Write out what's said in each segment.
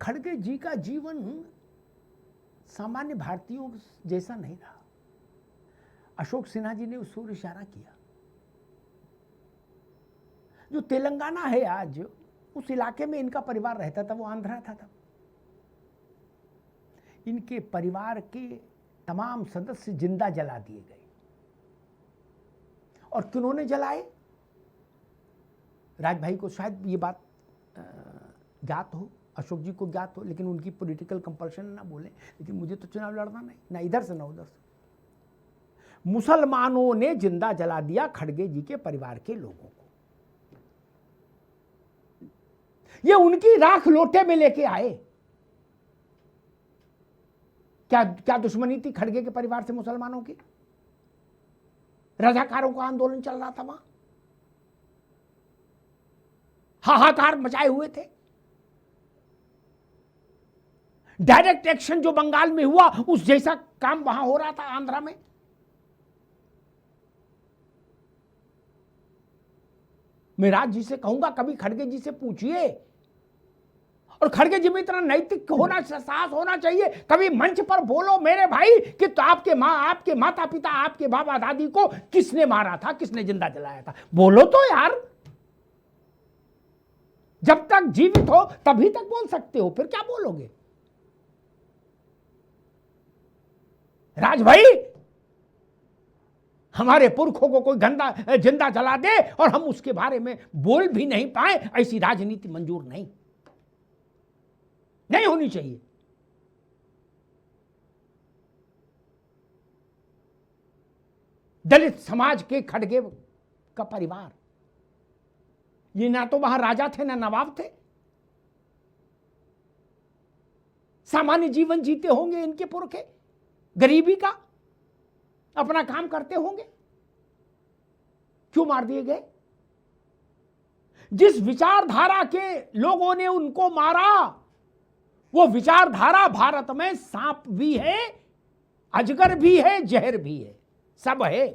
खड़गे जी का जीवन सामान्य भारतीयों जैसा नहीं रहा। अशोक सिन्हा जी ने उस ओर इशारा किया। जो तेलंगाना है आज, उस इलाके में इनका परिवार रहता था, वो आंध्रा था तब। इनके परिवार के तमाम सदस्य जिंदा जला दिए गए। और किन्होंने जलाए? राज भाई को शायद ये बात ज्ञात हो, अशोक जी को ज्ञात हो, लेकिन उनकी पॉलिटिकल कंपल्शन ना बोले। लेकिन मुझे तो चुनाव लड़ना नहीं, ना इधर से ना उधर से। मुसलमानों ने जिंदा जला दिया खड़गे जी के परिवार के लोगों को। ये उनकी राख लोटे में लेके आए। क्या क्या दुश्मनी थी खड़गे के परिवार से मुसलमानों की? रजाकारों का आंदोलन चल रहा था वहां, हाहाकार मचाए हुए थे। डायरेक्ट एक्शन जो बंगाल में हुआ, उस जैसा काम वहां हो रहा था आंध्रा में। मैं राज जी से कहूंगा, कभी खड़गे जी से पूछिए। और खड़गे जी में इतना नैतिक होना, साहस होना चाहिए, कभी मंच पर बोलो मेरे भाई कि तो आपके माता पिता, आपके बाबा दादी को किसने मारा था, किसने जिंदा जलाया था। बोलो तो यार। जब तक जीवित हो तभी तक बोल सकते हो, फिर क्या बोलोगे? राज भाई, हमारे पुरखों को कोई जिंदा जला दे और हम उसके बारे में बोल भी नहीं पाए, ऐसी राजनीति मंजूर नहीं होनी चाहिए। दलित समाज के खड़गे का परिवार, ये ना तो वहां राजा थे ना नवाब थे। सामान्य जीवन जीते होंगे इनके पुरखे, गरीबी का अपना काम करते होंगे। क्यों मार दिए गए? जिस विचारधारा के लोगों ने उनको मारा, वो विचारधारा भारत में सांप भी है, अजगर भी है, जहर भी है, सब है।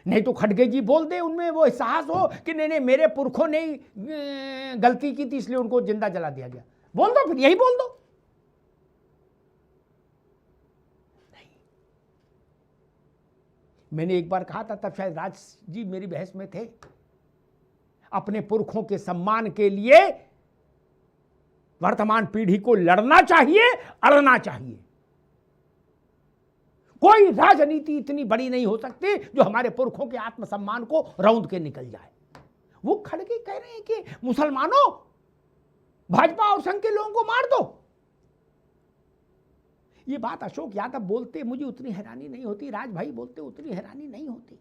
नहीं तो खड़गे जी बोल दे, उनमें वो साहस हो कि नहीं मेरे पुरखों ने गलती की थी इसलिए उनको जिंदा जला दिया गया। बोल दो, फिर यही बोल दो। नहीं, मैंने एक बार कहा था, तब शायद राज जी मेरी बहस में थे, अपने पुरखों के सम्मान के लिए वर्तमान पीढ़ी को लड़ना चाहिए, अड़ना चाहिए। कोई राजनीति इतनी बड़ी नहीं हो सकती जो हमारे पुरखों के आत्मसम्मान को रौंद के निकल जाए। वो खड़गे कह रहे हैं कि मुसलमानों, भाजपा और संघ के लोगों को मार दो। ये बात अशोक यादव बोलते मुझे उतनी हैरानी नहीं होती, राज भाई बोलते उतनी हैरानी नहीं होती।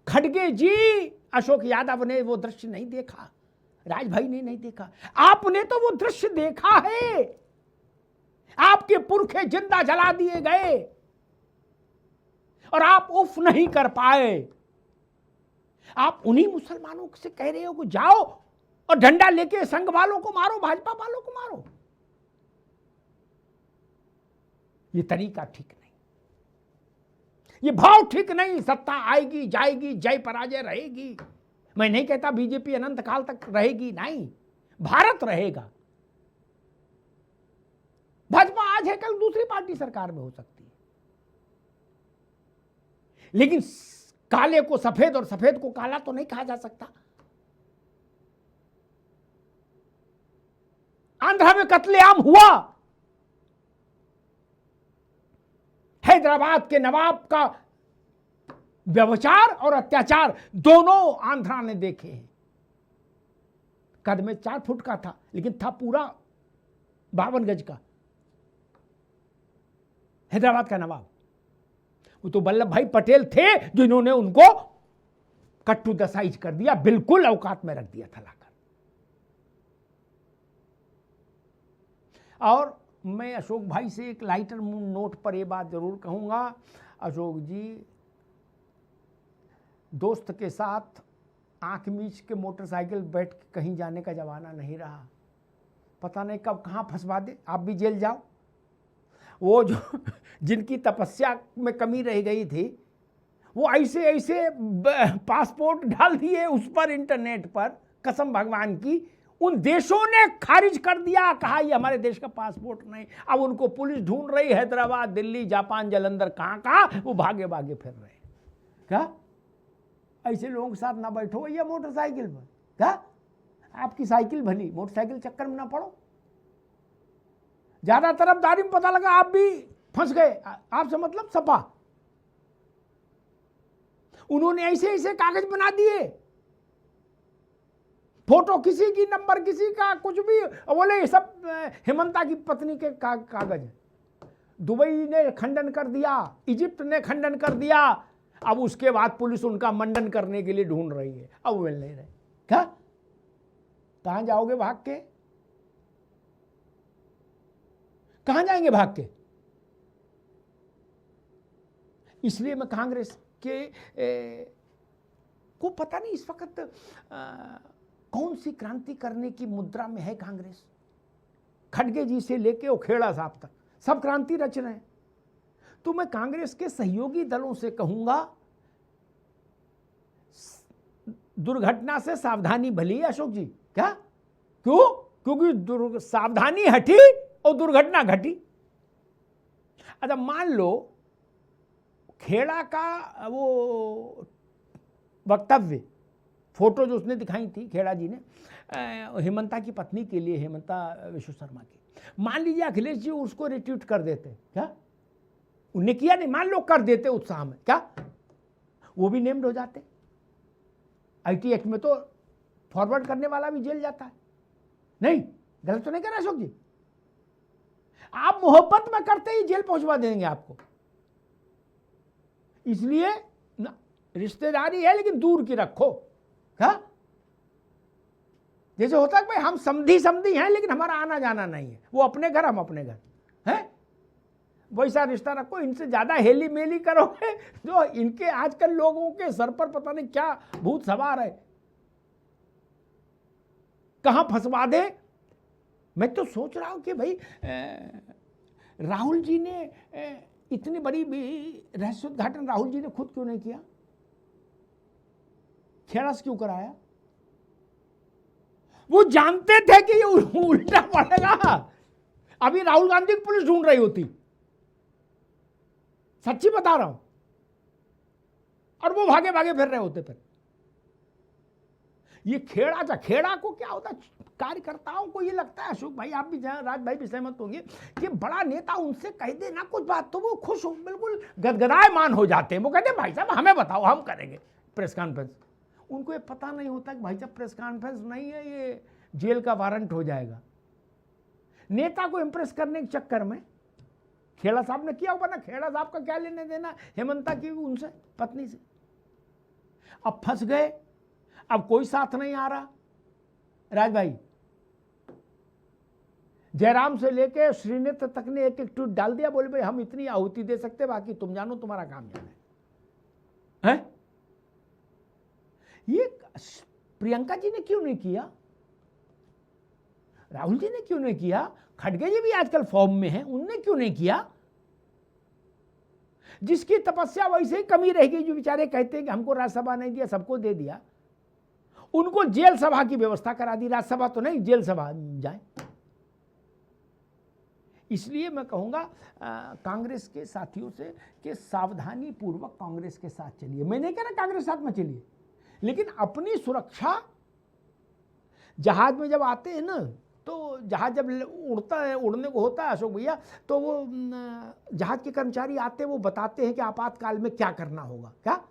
खड़गे जी, अशोक यादव ने वो दृश्य नहीं देखा, राज भाई ने नहीं देखा, आपने तो वो दृश्य देखा है। आपके पुरखे जिंदा जला दिए गए और आप उफ नहीं कर पाए। आप उन्हीं मुसलमानों से कह रहे हो कि जाओ और डंडा लेके संघ वालों को मारो, भाजपा वालों को मारो। ये तरीका ठीक नहीं, ये भाव ठीक नहीं। सत्ता आएगी जाएगी, जय पराजय रहेगी। मैं नहीं कहता बीजेपी अनंत काल तक रहेगी, नहीं, भारत रहेगा। भाजपा आज है, कल दूसरी पार्टी सरकार में हो सकती है, लेकिन काले को सफेद और सफेद को काला तो नहीं कहा जा सकता। आंध्रा में कत्लेआम हुआ, हैदराबाद के नवाब का व्यभिचार और अत्याचार दोनों आंध्रा ने देखे हैं। कद में 4 फुट का था, लेकिन था पूरा 52 गज का। हैदराबाद का नवाब, वो तो वल्लभ भाई पटेल थे जिन्होंने उनको कट्टू द साइज कर दिया, बिल्कुल औकात में रख दिया था लाकर। और मैं अशोक भाई से एक लाइटर नोट पर यह बात जरूर कहूंगा, अशोक जी, दोस्त के साथ आंख मीच के मोटरसाइकिल बैठ के कहीं जाने का जमाना नहीं रहा। पता नहीं कब कहां फंसवा दे, आप भी जेल जाओ। वो जो जिनकी तपस्या में कमी रह गई थी, वो ऐसे ऐसे पासपोर्ट डाल दिए उस पर, इंटरनेट पर, कसम भगवान की। उन देशों ने खारिज कर दिया, कहा ये हमारे देश का पासपोर्ट नहीं। अब उनको पुलिस ढूंढ रही, हैदराबाद, दिल्ली, जापान, जालंधर, कहाँ कहाँ वो भागे भागे फिर रहे। क्या ऐसे लोगों के साथ ना बैठो या मोटरसाइकिल पर, क्या आपकी साइकिल भली, मोटरसाइकिल चक्कर में ना पड़ो। ज्यादा तरफदारी में पता लगा आप भी फंस गए, आपसे मतलब सपा। उन्होंने ऐसे ऐसे कागज बना दिए, फोटो किसी की, नंबर किसी का, कुछ भी, बोले ये सब हेमंता की पत्नी के कागज है। दुबई ने खंडन कर दिया, इजिप्ट ने खंडन कर दिया। अब उसके बाद पुलिस उनका मंडन करने के लिए ढूंढ रही है, अब मिल नहीं रहे। क्या कहां जाओगे भाग के, कहां जाएंगे भाग के? इसलिए मैं कांग्रेस के को पता नहीं इस वक्त कौन सी क्रांति करने की मुद्रा में है कांग्रेस। खड़गे जी से लेके ओखेड़ा साहब तक सब क्रांति रच रहे हैं। तो मैं कांग्रेस के सहयोगी दलों से कहूंगा, दुर्घटना से सावधानी भली है अशोक जी। क्या क्यों? क्योंकि सावधानी हटी और दुर्घटना घटी। अच्छा मान लो खेड़ा का वो वक्तव्य, फोटो जो उसने दिखाई थी खेड़ा जी ने हेमंता की पत्नी के लिए, हेमंता विश्व शर्मा की, मान लीजिए अखिलेश जी उसको रिट्वीट कर देते, क्या उन्हें किया नहीं, मान लो कर देते उत्साह में, क्या वो भी नेम्ड हो जाते? आईटी एक्ट में तो फॉरवर्ड करने वाला भी जेल जाता है। नहीं, गलत तो नहीं कह रहा अशोक जी? आप मोहब्बत में करते ही जेल पहुंचवा देंगे आपको। इसलिए रिश्तेदारी है लेकिन दूर की रखो। क्या जैसे होता है भाई हम समधी हैं लेकिन हमारा आना जाना नहीं है, वो अपने घर हम अपने घर हैं, वैसा रिश्ता रखो। इनसे ज्यादा हेली मेली करोगे जो इनके आजकल लोगों के सर पर पता नहीं क्या भूत सवार है, कहां फंसवा दे। मैं तो सोच रहा हूं कि भाई राहुल जी ने इतनी बड़ी रहस्योद्घाटन राहुल जी ने खुद क्यों नहीं किया? खेड़ा से क्यों कराया? वो जानते थे कि ये उल्टा पड़ेगा। अभी राहुल गांधी की पुलिस ढूंढ रही होती, सच्ची बता रहा हूं, और वो भागे भागे फिर रहे होते। फिर ये खेड़ा था, खेड़ा को क्या होता, कार्यकर्ताओं को ये लगता है, अशोक भाई आप भी, राज भाई भी सहमत होंगे, कि बड़ा नेता उनसे कह दे ना कुछ बात तो वो खुश हो, बिल्कुल गदगदायमान हो जाते हैं। वो कहते हैं भाई साहब हमें बताओ, हम करेंगे प्रेस कॉन्फ्रेंस। उनको ये पता नहीं होता कि भाई साहब प्रेस कॉन्फ्रेंस नहीं है, ये जेल का वारंट हो जाएगा। नेता को इंप्रेस करने के चक्कर में खेड़ा साहब ने किया होगा ना। खेड़ा साहब का क्या लेने देना हेमंता की उनसे, पत्नी से? अब फंस गए, अब कोई साथ नहीं आ रहा। राज भाई, जयराम से लेके श्रीनेत्र तक ने एक एक ट्वीट डाल दिया, बोले भाई हम इतनी आहुति दे सकते, बाकी तुम जानो, तुम्हारा काम जाना है। ये प्रियंका जी ने क्यों नहीं किया? राहुल जी ने क्यों नहीं किया? खड़गे जी भी आजकल फॉर्म में हैं, उनने क्यों नहीं किया? जिसकी तपस्या वैसे ही कमी रहेगी, जो बेचारे कहते हैं कि हमको राज्यसभा नहीं दिया, सबको दे दिया, उनको जेल सभा की व्यवस्था करा दी। राज्यसभा तो नहीं, जेल सभा जाए। इसलिए मैं कहूंगा कांग्रेस के साथियों से कि सावधानी पूर्वक कांग्रेस के साथ चलिए। मैं नहीं कह रहा कांग्रेस साथ में चलिए, लेकिन अपनी सुरक्षा, जहाज में जब आते हैं ना, तो जहाज जब उड़ता है, उड़ने को होता है अशोक भैया, तो वो जहाज के कर्मचारी आते हैं, वो बताते हैं कि आपातकाल में क्या करना होगा। क्या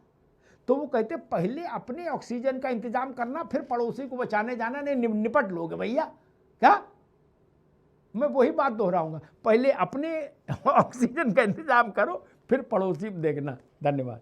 तो वो कहते पहले अपने ऑक्सीजन का इंतजाम करना, फिर पड़ोसी को बचाने जाना, नहीं निपट लोगे भैया। क्या मैं वही बात दोहराऊंगा, पहले अपने ऑक्सीजन का इंतजाम करो, फिर पड़ोसी देखना। धन्यवाद।